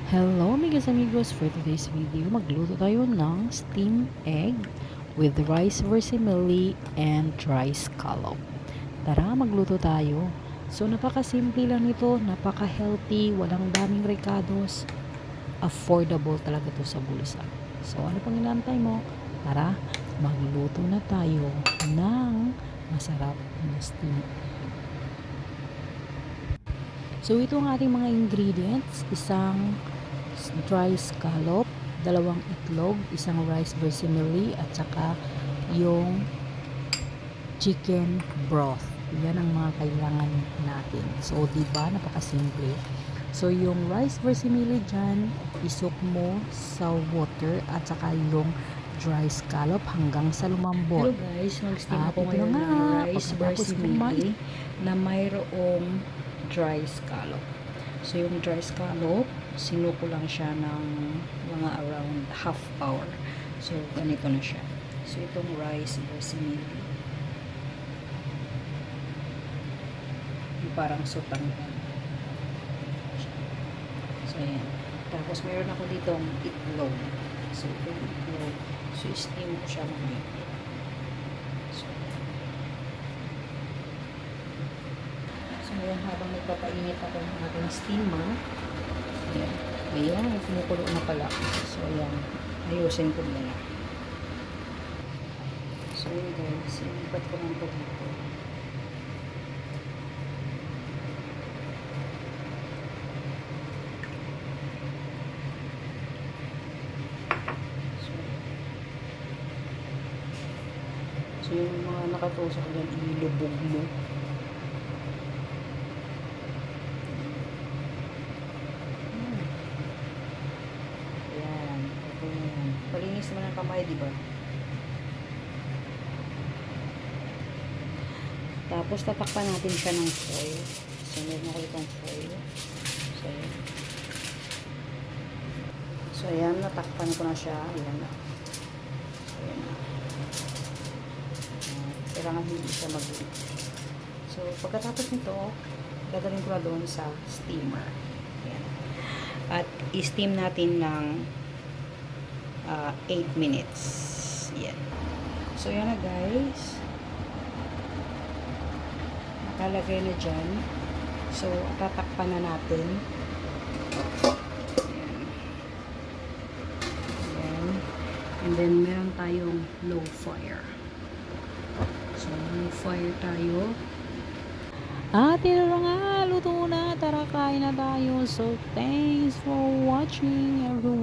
Hello amigos, for today's video magluto tayo ng steamed egg with rice vermicelli and dry scallop. Tara magluto tayo. So napakasimple lang nito, napaka-healthy, walang daming recados, affordable talaga to sa bulsa. So ano pang inaantay mo? Tara magluto na tayo ng masarap na steamed. So ito ang ating mga ingredients, isang dry scallop, dalawang itlog, isang rice vermicelli, at saka yung chicken broth. Yan ang mga kailangan natin. So, diba, napakasimple. So, yung rice vermicelli dyan, isok mo sa water at saka yung dry scallop hanggang sa lumambot. Hello guys, mag-steam ako ngayon ng rice vermicelli na mayroong dry scallop. So yung dry scallop, sinuko lang siya ng mga around half hour. So ganito na siya. So itong rice vermicelli, yung parang sutang. So ayan. Tapos mayroon ako ditong itlog. So itong itlog, so steam ko siya ng maigi. So ngayon habang nagpapainit ako ng ating steamer, ayan, kumukulo na pala. So ayan, ayusin ko muna. So yun guys, ilipat ko lang ito dito. So yung mga nakatusok dyan, ilubog mo. Ayan, ito na yan. Palinis naman ang kamay, di ba? Tapos tatakpan natin siya ng foil. So meron ako itong foil. So ayan. So ayan, natakpan ko na siya. Ayan na. So ayan na. Kailangan hindi siya mag-leak. So, pagkatapos nito, dadalhin ko na doon sa steamer. Ayan. At i-steam natin ng 8 minutes. Ayan. So, yan na guys. Nakalagay na dyan. So, tatakpan na natin. Ayan. Ayan. And then, meron tayong low fire. So, fire tayo. At ito na nga, luto na, tara kain na tayo. So, thanks for watching everyone.